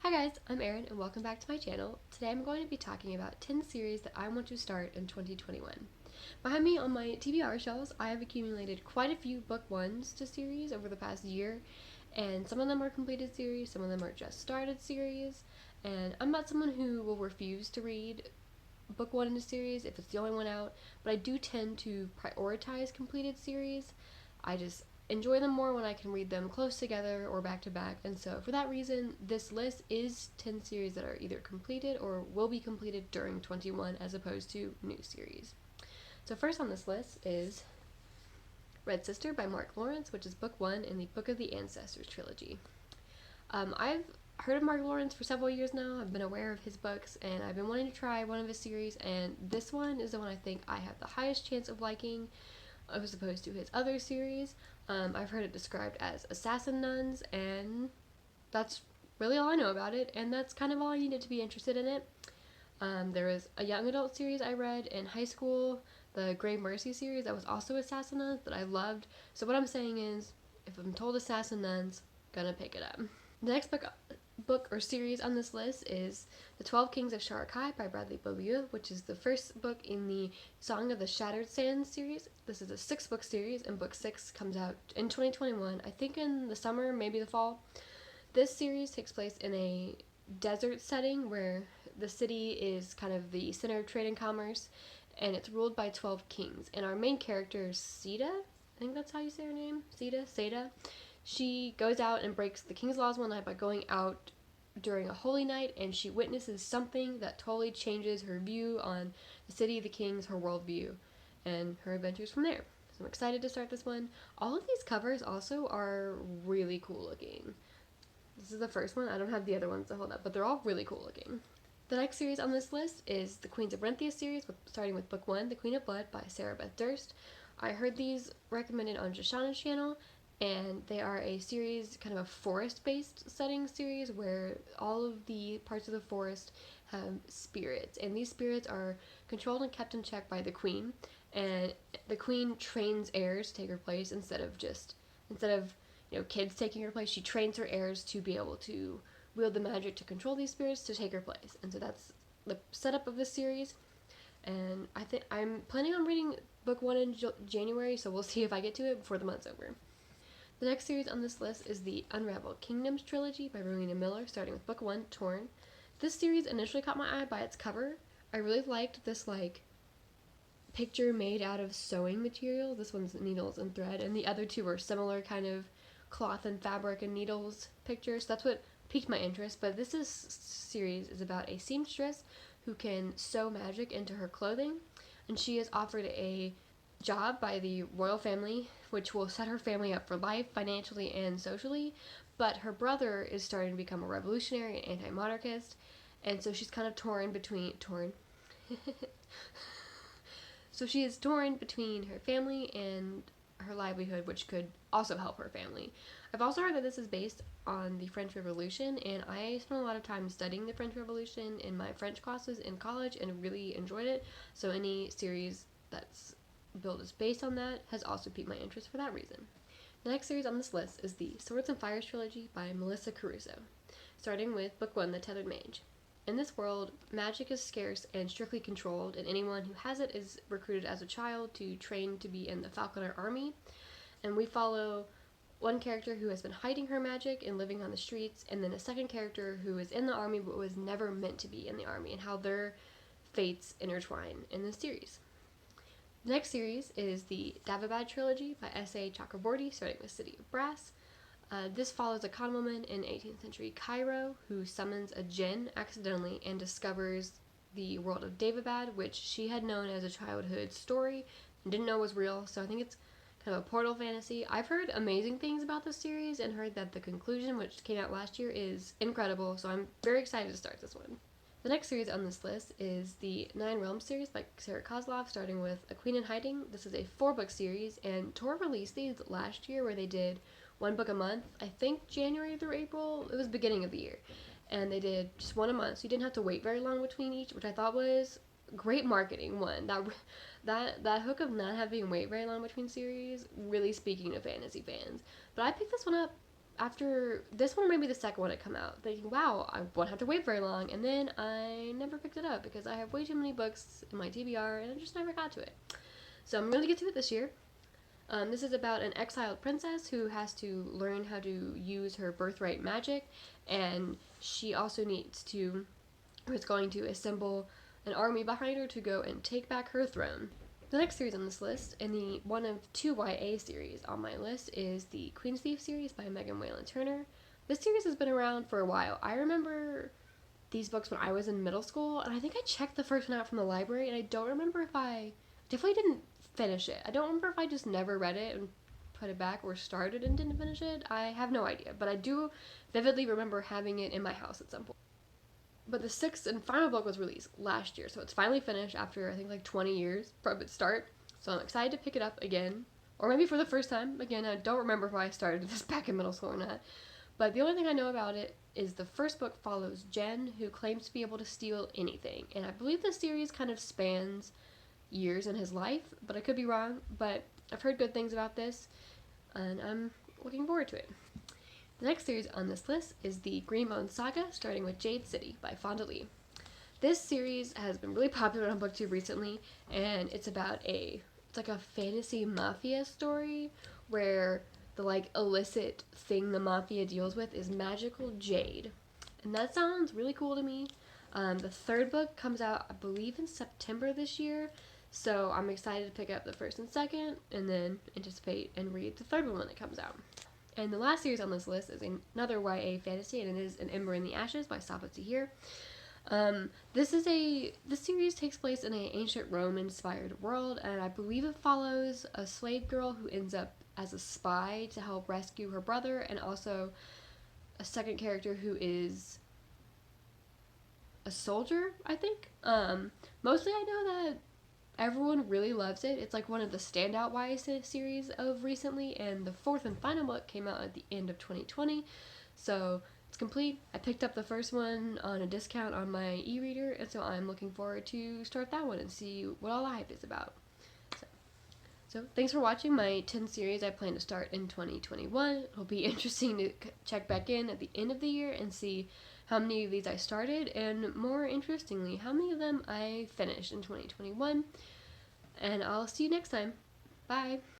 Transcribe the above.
Hi guys, I'm Erin and welcome back to my channel. Today I'm going to be talking about 10 series that I want to start in 2021. Behind me on my TBR shelves, I have accumulated quite a few book ones to series over the past year, and some of them are completed series, some of them are just started series, and I'm not someone who will refuse to read book one in a series if it's the only one out, but I do tend to prioritize completed series. I just enjoy them more when I can read them close together or back to back, and so for that reason, this list is 10 series that are either completed or will be completed during 21 as opposed to new series. So first on this list is Red Sister by Mark Lawrence, which is book one in the Book of the Ancestors trilogy. I've heard of Mark Lawrence for several years now. I've been aware of his books, and I've been wanting to try one of his series, and this one is the one I think I have the highest chance of liking as opposed to his other series. I've heard it described as assassin nuns, and that's really all I know about it, and that's kind of all I needed to be interested in it. There was a young adult series I read in high school, the Grey Mercy series, that was also assassin nuns that I loved. So what I'm saying is, if I'm told assassin nuns, gonna pick it up. The next book or series on this list is The 12 Kings of Shahkai by Bradley Beaulieu, which is the first book in the Song of the Shattered Sands series. This is a 6-book series, and book 6 comes out in 2021, I think in the summer, maybe the fall. This series takes place in a desert setting where the city is kind of the center of trade and commerce, and it's ruled by 12 kings. And our main character, Sita, I think that's how you say her name, Seda. She goes out and breaks the king's laws one night by going out during a holy night, and she witnesses something that totally changes her view on the city, the kings, her worldview, and her adventures from there. So I'm excited to start this one. All of these covers also are really cool looking. This is the first one. I don't have the other ones to hold up, but they're all really cool looking. The next series on this list is the Queens of Renthia series, starting with book 1, The Queen of Blood by Sarah Beth Durst. I heard these recommended on Shoshana's channel, and they are a series, kind of a forest-based setting series, where all of the parts of the forest have spirits, and these spirits are controlled and kept in check by the queen, and the queen trains heirs to take her place instead of kids taking her place. She trains her heirs to be able to wield the magic to control these spirits to take her place, and so that's the setup of this series. And I think I'm planning on reading book 1 in January, so we'll see if I get to it before the month's over. The next series on this list is the Unravel Kingdoms trilogy by Rowena Miller, starting with book 1, Torn. This series initially caught my eye by its cover. I really liked this picture made out of sewing material. This one's needles and thread, and the other two were similar kind of cloth and fabric and needles pictures. That's what piqued my interest. But this series is about a seamstress who can sew magic into her clothing, and she is offered a job by the royal family, which will set her family up for life financially and socially. But her brother is starting to become a revolutionary and anti-monarchist, and so she's kind of torn. So she is torn between her family and her livelihood, which could also help her family. I've also heard that this is based on the French Revolution, and I spent a lot of time studying the French Revolution in my French classes in college and really enjoyed it. So any series that's built is based on that has also piqued my interest for that reason. The next series on this list is the Swords and Fires trilogy by Melissa Caruso, starting with book 1, The Tethered Mage. In this world, magic is scarce and strictly controlled, and anyone who has it is recruited as a child to train to be in the Falconer Army. And we follow one character who has been hiding her magic and living on the streets, and then a second character who is in the army but was never meant to be in the army, and how their fates intertwine in this series. The next series is the Daevabad trilogy by S.A. Chakraborty, starting with City of Brass. This follows a con woman in 18th century Cairo who summons a djinn accidentally and discovers the world of Daevabad, which she had known as a childhood story and didn't know was real. So I think it's kind of a portal fantasy. I've heard amazing things about this series and heard that the conclusion, which came out last year, is incredible, so I'm very excited to start this one. The next series on this list is the Nine Realms series by Sarah Kozlov, starting with A Queen in Hiding. This is a 4-book series, and Tor released these last year where they did 1 book a month. I think January through April. It was beginning of the year. And they did just 1 a month, so you didn't have to wait very long between each, which I thought was great marketing. That hook of not having to wait very long between series, really speaking to fantasy fans. But I picked this one up after this one, maybe the second one had come out, thinking, wow, I won't have to wait very long, and then I never picked it up because I have way too many books in my TBR and I just never got to it. So I'm going to get to it this year. This is about an exiled princess who has to learn how to use her birthright magic, and she also needs to, or is going to assemble an army behind her to go and take back her throne. The next series on this list, and the one of two YA series on my list, is the Queen's Thief series by Megan Whalen Turner. This series has been around for a while. I remember these books when I was in middle school, and I think I checked the first one out from the library, and I don't remember if I definitely didn't finish it. I don't remember if I just never read it and put it back, or started and didn't finish it. I have no idea, but I do vividly remember having it in my house at some point. But the sixth and final book was released last year, so it's finally finished after I think like 20 years from its start. So I'm excited to pick it up again, or maybe for the first time. Again, I don't remember if I started this back in middle school or not. But the only thing I know about it is the first book follows Jen, who claims to be able to steal anything. And I believe the series kind of spans years in his life, but I could be wrong. But I've heard good things about this, and I'm looking forward to it. The next series on this list is the Greenbone Saga, starting with Jade City by Fonda Lee. This series has been really popular on BookTube recently, and it's about it's like a fantasy mafia story where the like illicit thing the mafia deals with is magical jade. And that sounds really cool to me. The third book comes out, I believe, in September this year, so I'm excited to pick up the first and second, and then anticipate and read the third one when it comes out. And the last series on this list is another YA fantasy, and it is An Ember in the Ashes by Safa Tahir. This series takes place in an ancient Rome-inspired world, and I believe it follows a slave girl who ends up as a spy to help rescue her brother, and also a second character who is a soldier, I think. Mostly I know that everyone really loves it. It's like one of the standout YA series of recently, and the fourth and final book came out at the end of 2020, so it's complete. I picked up the first one on a discount on my e-reader, and so I'm looking forward to start that one and see what all the hype is about. So thanks for watching my 10 series I plan to start in 2021. It'll be interesting to check back in at the end of the year and see how many of these I started, and more interestingly, how many of them I finished in 2021. And I'll see you next time. Bye!